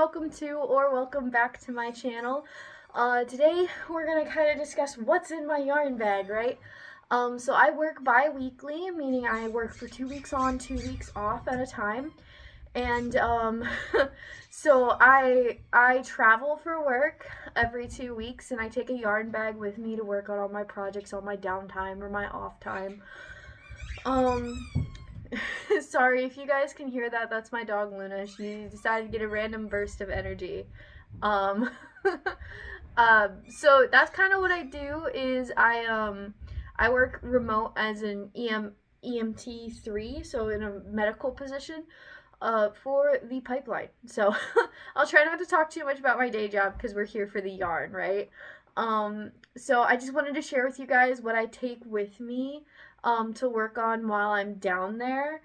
welcome to or welcome back to my channel. Today we're gonna kind of discuss what's in my yarn bag, right? So I work bi-weekly, meaning I work for 2 weeks on, 2 weeks off at a time. And so I travel for work every 2 weeks, and I take a yarn bag with me to work on all my projects on my downtime or my off time. Um, Sorry if you guys can hear that. That's my dog Luna. She decided to get a random burst of energy. Um, so that's kind of what I do. Is I work remote as an EMT3, so in a medical position. For the pipeline. So I'll try not to talk too much about my day job because we're here for the yarn, right? So I just wanted to share with you guys what I take with me to work on while I'm down there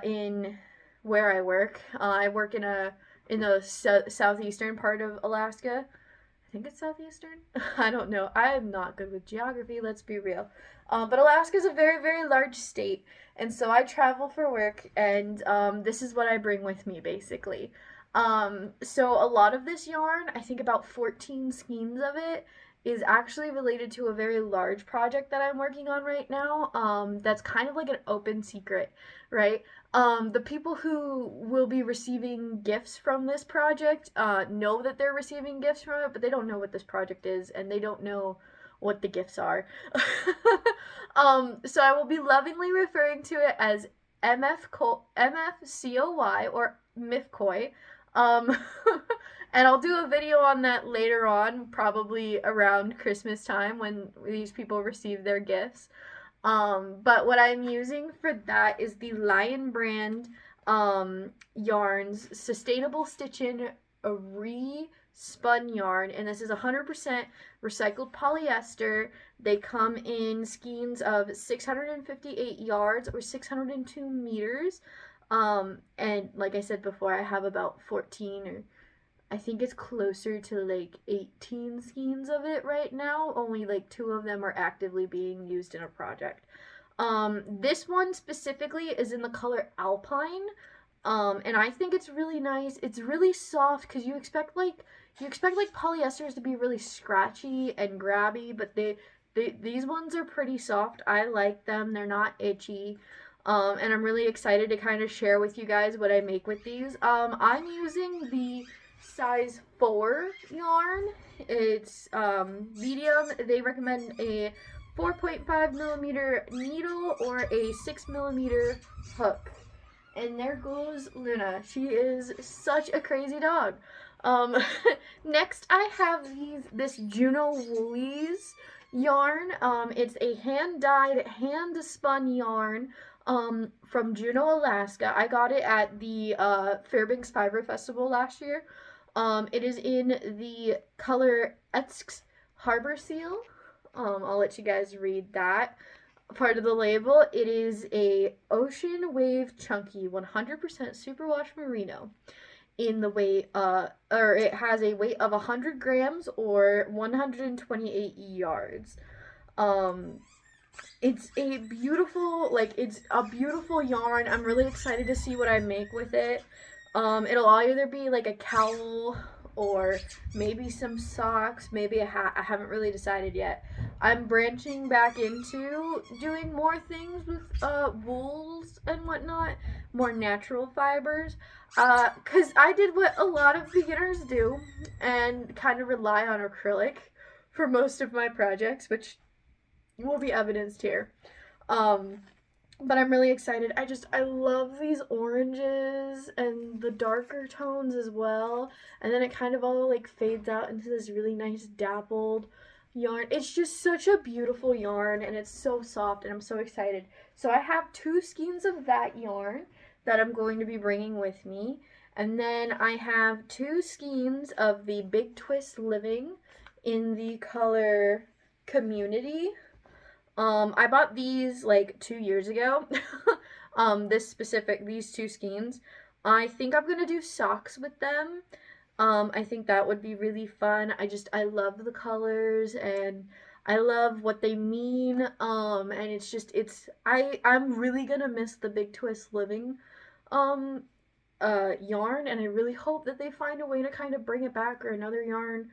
in where I work. I work in the southeastern part of Alaska. I think it's southeastern. I don't know. I am not good with geography. Let's be real. But Alaska is a very, very large state, and so I travel for work, and this is what I bring with me basically. So a lot of this yarn, I think about 14 skeins of it, is actually related to a very large project that I'm working on right now. That's kind of like an open secret, right? The people who will be receiving gifts from this project know that they're receiving gifts from it, but they don't know what this project is, and they don't know what the gifts are. So I will be lovingly referring to it as MFCOY or MIFCOY. Um, and I'll do a video on that later on, probably around Christmas time when these people receive their gifts. But what I'm using for that is the Lion brand yarns Sustainable Stitch-In re-spun yarn, and this is 100% recycled polyester. They come in skeins of 658 yards or 602 meters. And like I said before, I have about 14, or I think it's closer to like 18 skeins of it right now. Only like 2 of them are actively being used in a project. This one specifically is in the color Alpine. And I think it's really nice. It's really soft because you expect polyesters to be really scratchy and grabby, but these ones are pretty soft. I like them. They're not itchy. And I'm really excited to kind of share with you guys what I make with these. I'm using the size 4 yarn. It's medium. They recommend a 4.5 millimeter needle or a 6 millimeter hook. And there goes Luna. She is such a crazy dog. Um, Next, I have this Juno Woolies yarn. It's a hand-dyed, hand-spun yarn from Juneau, Alaska. I got it at the Fairbanks Fiber Festival last year. It is in the color Etsk Harbor Seal. I'll let you guys read that part of the label. It is a Ocean Wave Chunky 100% superwash merino in the weight or it has a weight of 100 grams or 128 yards. It's a beautiful yarn. I'm really excited to see what I make with it. It'll either be like a cowl or maybe some socks, maybe a hat. I haven't really decided yet. I'm branching back into doing more things with wools and whatnot, more natural fibers. Because I did what a lot of beginners do and kind of rely on acrylic for most of my projects, which will be evidenced here. But I'm really excited. I love these oranges and the darker tones as well. And then it kind of all like fades out into this really nice dappled yarn. It's just such a beautiful yarn, and it's so soft, and I'm so excited. So I have 2 skeins of that yarn that I'm going to be bringing with me. And then I have 2 skeins of the Big Twist Living in the color Community. I bought these like 2 years ago. These 2 skeins. I think I'm gonna do socks with them. I think that would be really fun. I love the colors, and I love what they mean. And I'm really gonna miss the Big Twist Living yarn, and I really hope that they find a way to kind of bring it back, or another yarn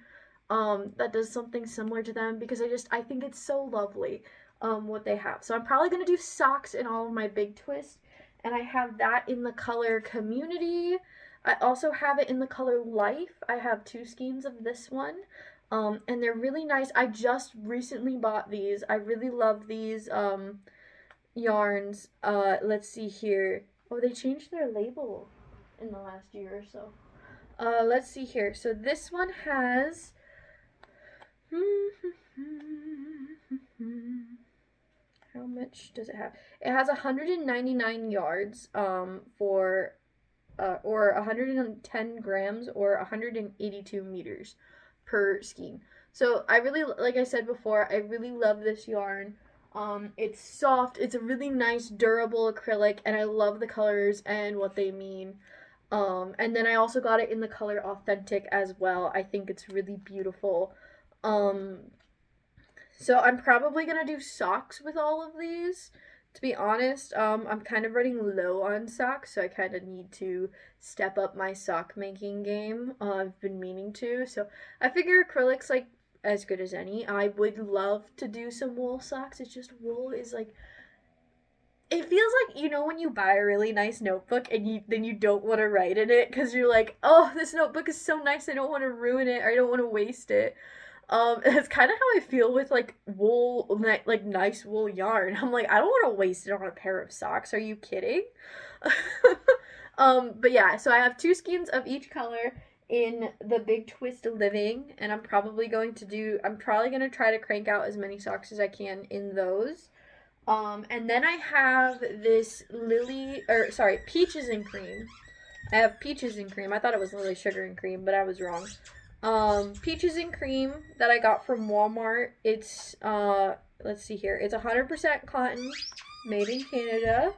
that does something similar to them, because I think it's so lovely what they have. So I'm probably going to do socks in all of my big twists, and I have that in the color Community. I also have it in the color Life. I have 2 skeins of this one. And they're really nice. I just recently bought these. I really love these yarns. Let's see here. Oh, they changed their label in the last year or so. Let's see here. So this one has how much does it have? It has 199 yards for or 110 grams or 182 meters per skein. So I really, like I said before, I really love this yarn. It's soft. It's a really nice, durable acrylic, and I love the colors and what they mean. And then I also got it in the color Authentic as well. I think it's really beautiful. So I'm probably gonna do socks with all of these. To be honest, I'm kind of running low on socks, so I kind of need to step up my sock making game. I've been meaning to, so I figure acrylic's like as good as any. I would love to do some wool socks. It's just wool is like, it feels like, you know, when you buy a really nice notebook and you don't want to write in it because you're like, oh, this notebook is so nice, I don't want to ruin it, or I don't want to waste it. It's kind of how I feel with like wool, like nice wool yarn. I'm like, I don't want to waste it on a pair of socks. Are you kidding? But yeah, so I have 2 skeins of each color in the Big Twist Living, and I'm probably going to try to crank out as many socks as I can in those. And then I have this Peaches and Cream. I have Peaches and Cream. I thought it was Lily Sugar and Cream, but I was wrong. Peaches and Cream that I got from Walmart. It's, let's see here. It's 100% cotton, made in Canada.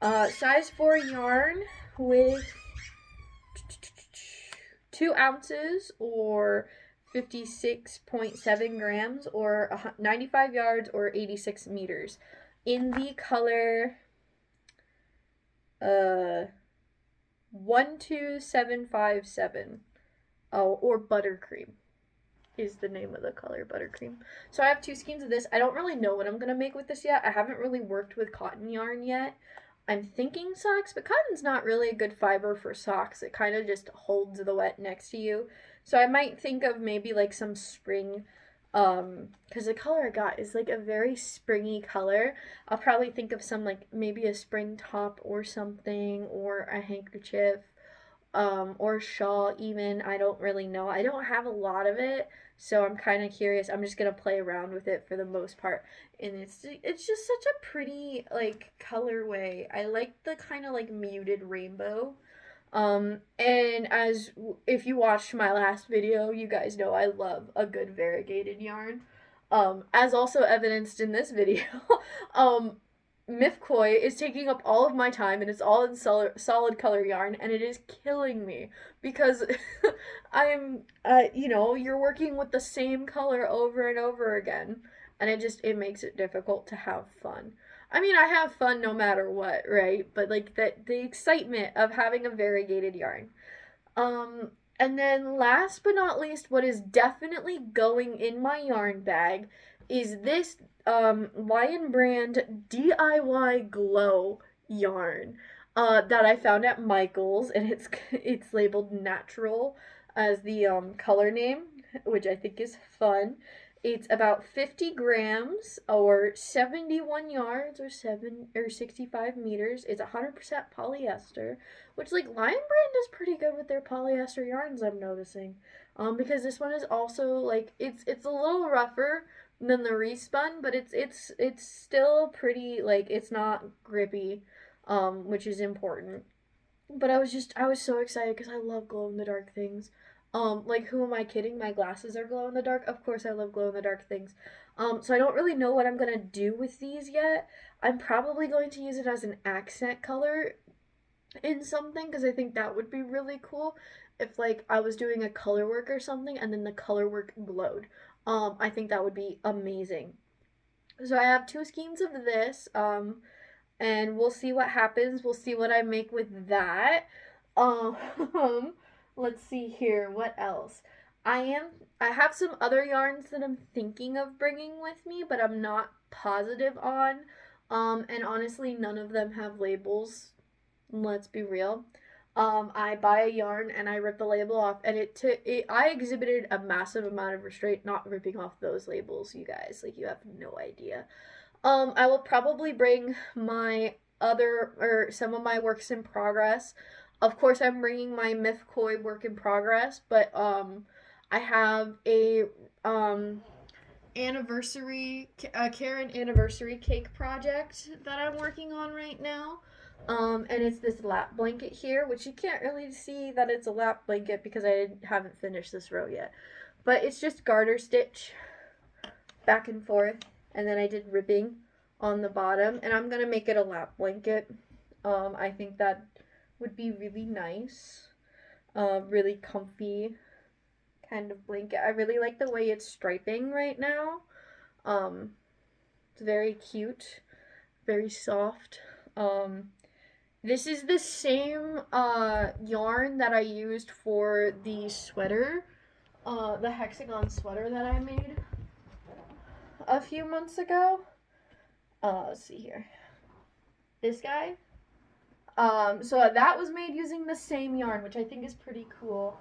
Size 4 yarn with 2 ounces or 56.7 grams or 95 yards or 86 meters in the color 12757. Oh, or Buttercream is the name of the color, Buttercream. So I have 2 skeins of this. I don't really know what I'm going to make with this yet. I haven't really worked with cotton yarn yet. I'm thinking socks, but cotton's not really a good fiber for socks. It kind of just holds the wet next to you. So I might think of maybe like some spring, because the color I got is like a very springy color. I'll probably think of some like maybe a spring top or something, or a handkerchief, or shawl even. I don't really know. I don't have a lot of it, so I'm kind of curious. I'm just gonna play around with it for the most part, and it's just such a pretty like colorway. I like the kind of like muted rainbow. And if you watched my last video, you guys know I love a good variegated yarn. As also evidenced in this video, um, Mifkoi is taking up all of my time, and it's all in solid color yarn, and it is killing me because I'm, you're working with the same color over and over again, and it makes it difficult to have fun. I mean, I have fun no matter what, right? But like the excitement of having a variegated yarn. And then last but not least, what is definitely going in my yarn bag is this Lion Brand DIY Glow yarn that I found at Michael's, and it's labeled natural as the color name, which I think is fun. It's about 50 grams or 71 yards or 65 meters. It's 100% polyester, which like Lion Brand is pretty good with their polyester yarns, I'm noticing. Because this one is also like it's a little rougher than the respun, but it's still pretty, like it's not grippy, which is important. But I was so excited because I love glow in the dark things. Like who am I kidding? My glasses are glow in the dark. Of course I love glow in the dark things. So I don't really know what I'm gonna do with these yet. I'm probably going to use it as an accent color in something because I think that would be really cool if like I was doing a color work or something and then the color work glowed. I think that would be amazing. So I have 2 skeins of this, and we'll see what happens. We'll see what I make with that. Um, let's see here. What else? I am. I have some other yarns that I'm thinking of bringing with me, but I'm not positive on. And honestly, none of them have labels. Let's be real. I buy a yarn and I rip the label off, and I exhibited a massive amount of restraint not ripping off those labels, you guys. Like, you have no idea. I will probably bring my other or some of my works in progress. Of course, I'm bringing my Myth Koi work in progress, but I have a um Karen anniversary cake project that I'm working on right now. And it's this lap blanket here, which you can't really see that it's a lap blanket because I haven't finished this row yet. But it's just garter stitch back and forth, and then I did ribbing on the bottom, and I'm gonna make it a lap blanket. I think that would be really nice, really comfy kind of blanket. I really like the way it's striping right now. It's very cute, very soft. This is the same yarn that I used for the sweater, the hexagon sweater that I made a few months ago. Let's see here. This guy. So that was made using the same yarn, which I think is pretty cool.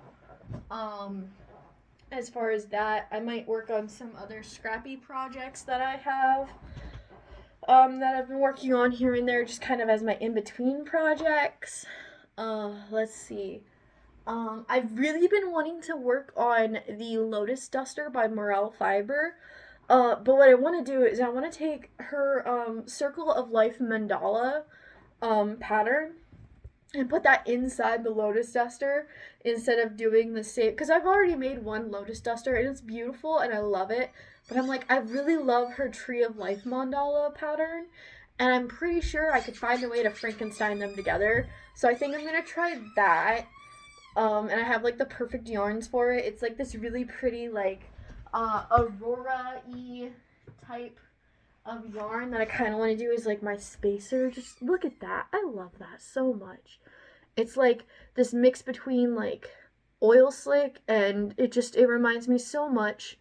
As far as that, I might work on some other scrappy projects that I have. That I've been working on here and there, just kind of as my in-between projects. Let's see. I've really been wanting to work on the Lotus Duster by Morel Fiber. But what I want to do is I want to take her Circle of Life mandala pattern and put that inside the Lotus Duster instead of doing the same, because I've already made one Lotus Duster and it's beautiful and I love it, but I'm like, I really love her Tree of Life mandala pattern, and I'm pretty sure I could find a way to Frankenstein them together, so I think I'm gonna try that. And I have like the perfect yarns for it. It's like this really pretty like Aurora-y type of yarn that I kind of want to do is like my spacer. Just look at that. I love that so much. It's like this mix between like oil slick, and it reminds me so much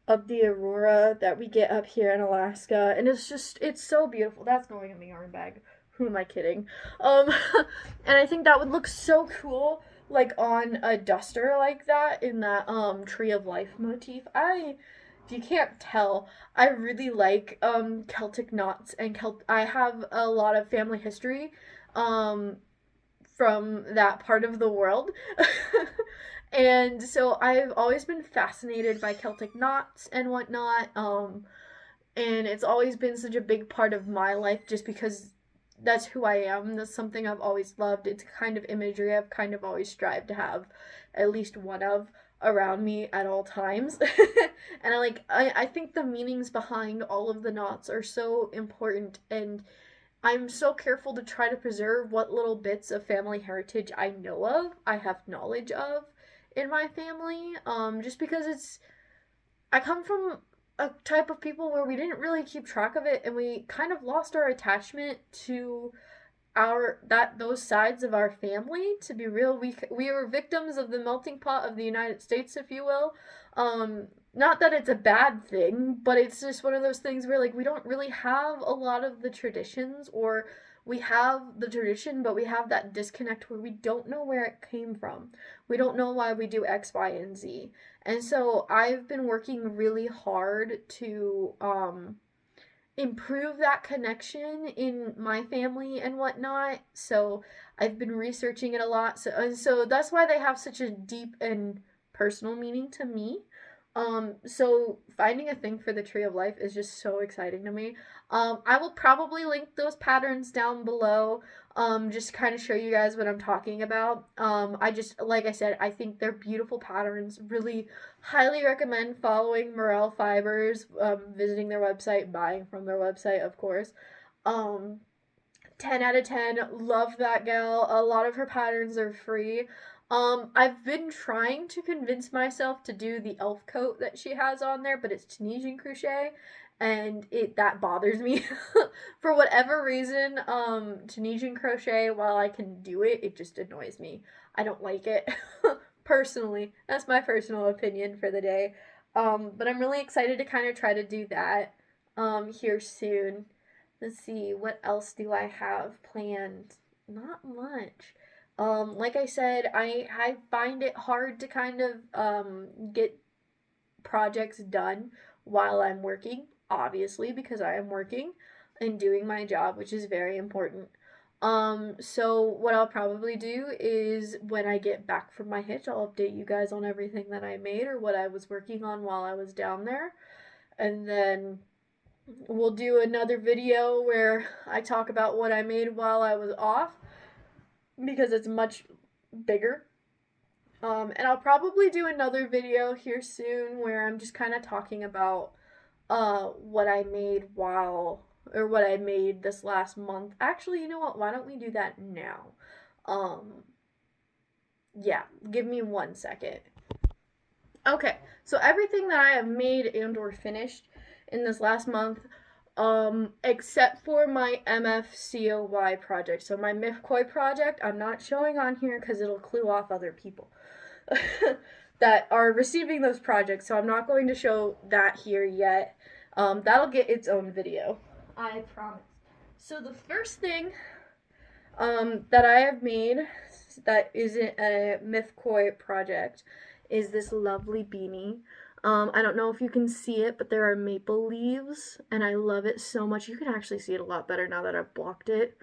of the Aurora that we get up here in Alaska, and it's so beautiful. That's going in the yarn bag. Who am I kidding? And I think that would look so cool like on a duster like that in that Tree of Life motif. If you can't tell, I really like Celtic knots and I have a lot of family history from that part of the world. And so I've always been fascinated by Celtic knots and whatnot. And it's always been such a big part of my life just because that's who I am. That's something I've always loved. It's kind of imagery I've kind of always strived to have at least one of around me at all times. And I think the meanings behind all of the knots are so important, and I'm so careful to try to preserve what little bits of family heritage I know of, I have knowledge of in my family. Just because I come from a type of people where we didn't really keep track of it, and we kind of lost our attachment to those sides of our family. To be real, we were victims of the melting pot of the United States, if you will. Not that it's a bad thing, but it's just one of those things where like we don't really have a lot of the traditions, or we have the tradition but we have that disconnect where we don't know where it came from. We don't know why we do X, Y, and Z. And so I've been working really hard to improve that connection in my family and whatnot. So I've been researching it a lot. So that's why they have such a deep and personal meaning to me. So finding a thing for the Tree of Life is just so exciting to me. I will probably link those patterns down below, just to kind of show you guys what I'm talking about. Like I said, I think they're beautiful patterns. Really highly recommend following Morel Fibers, visiting their website, buying from their website, of course. 10 out of 10. Love that gal. A lot of her patterns are free. I've been trying to convince myself to do the elf coat that she has on there, but it's Tunisian crochet, and that bothers me. For whatever reason, Tunisian crochet, while I can do it, it just annoys me. I don't like it. Personally, that's my personal opinion for the day. But I'm really excited to kind of try to do that here soon. Let's see, what else do I have planned? Not much. Like I said, I find it hard to kind of get projects done while I'm working, obviously, because I am working and doing my job, which is very important. So what I'll probably do is when I get back from my hitch, I'll update you guys on everything that I made or what I was working on while I was down there. And then we'll do another video where I talk about what I made while I was off because it's much bigger. And I'll probably do another video here soon where I'm just kind of talking about what I made what I made this last month. Actually, you know what? Why don't we do that now? Yeah, give me 1 second. Okay, so everything that I have made and or finished in this last month, except for my MFCOY project. So my MIFCOY project, I'm not showing on here because it'll clue off other people that are receiving those projects. So I'm not going to show that here yet. That'll get its own video, I promise. So the first thing that I have made that isn't a MIFCOY project is this lovely beanie. I don't know if you can see it, but there are maple leaves, and I love it so much. You can actually see it a lot better now that I've blocked it.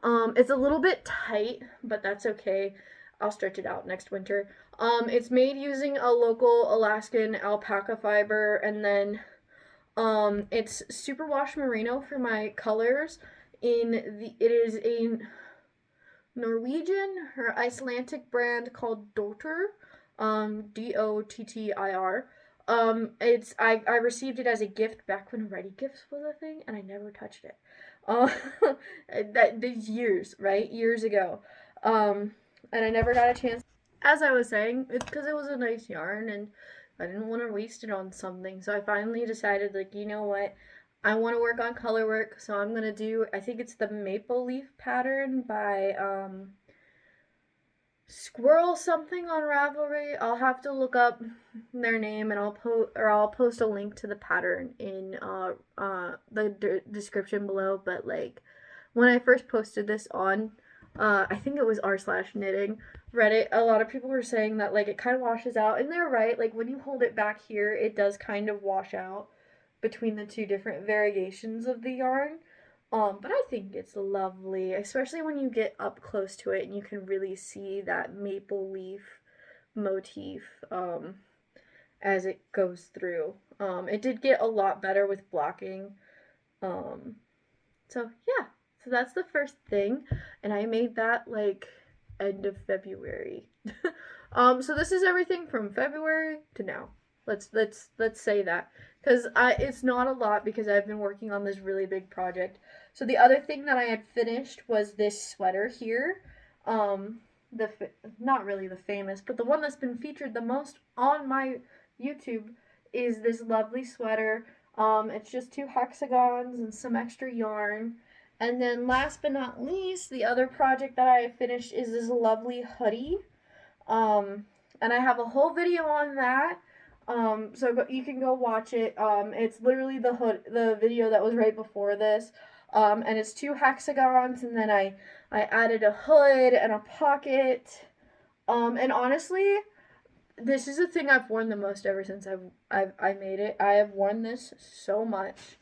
It's a little bit tight, but that's okay. I'll stretch it out next winter. It's made using a local Alaskan alpaca fiber, and then it's superwash merino for my colors. It is a Norwegian or Icelandic brand called Dottir, Dottir. I received it as a gift back when Ready Gifts was a thing, and I never touched it. These years, right? Years ago. And I never got a chance. As I was saying, it's because it was a nice yarn, and I didn't want to waste it on something. So I finally decided, like, you know what? I want to work on color work, so I'm gonna do. I think it's the maple leaf pattern by Squirrel something on Ravelry. I'll have to look up their name and I'll post a link to the pattern in the description below. But like when I first posted this on I think it was r/knitting Reddit, a lot of people were saying that like it kind of washes out, and they're right. Like when you hold it back here, it does kind of wash out between the two different variations of the yarn. But I think it's lovely, especially when you get up close to it and you can really see that maple leaf motif as it goes through. It did get a lot better with blocking. So yeah, so that's the first thing, and I made that like end of February. So this is everything from February to now. Let's say that, because it's not a lot because I've been working on this really big project. So the other thing that I had finished was this sweater here. Not really the famous, but the one that's been featured the most on my YouTube is this lovely sweater. It's just 2 hexagons and some extra yarn. And then last but not least, the other project that I finished is this lovely hoodie. And I have a whole video on that. So you can go watch it. It's literally the video that was right before this. And it's 2 hexagons, and then I added a hood and a pocket. And honestly, this is the thing I've worn the most ever since I made it. I have worn this so much.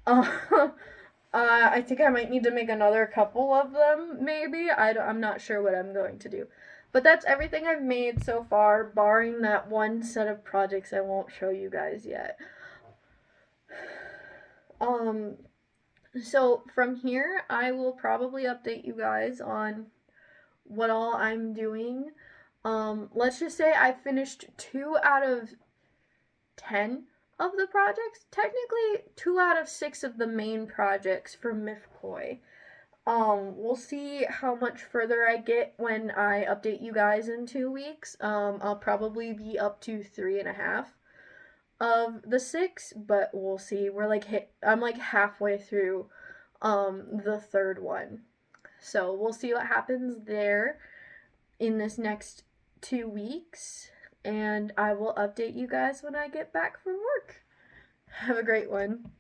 I think I might need to make another couple of them, maybe. I'm not sure what I'm going to do. But that's everything I've made so far, barring that one set of projects I won't show you guys yet. So from here, I will probably update you guys on what all I'm doing. Let's just say I finished 2 out of 10 of the projects. Technically, 2 out of 6 of the main projects for MIFCOY. We'll see how much further I get when I update you guys in 2 weeks. I'll probably be up to 3.5. of the 6, but we'll see. I'm like halfway through the third one. So we'll see what happens there in this next 2 weeks, and I will update you guys when I get back from work. Have a great one.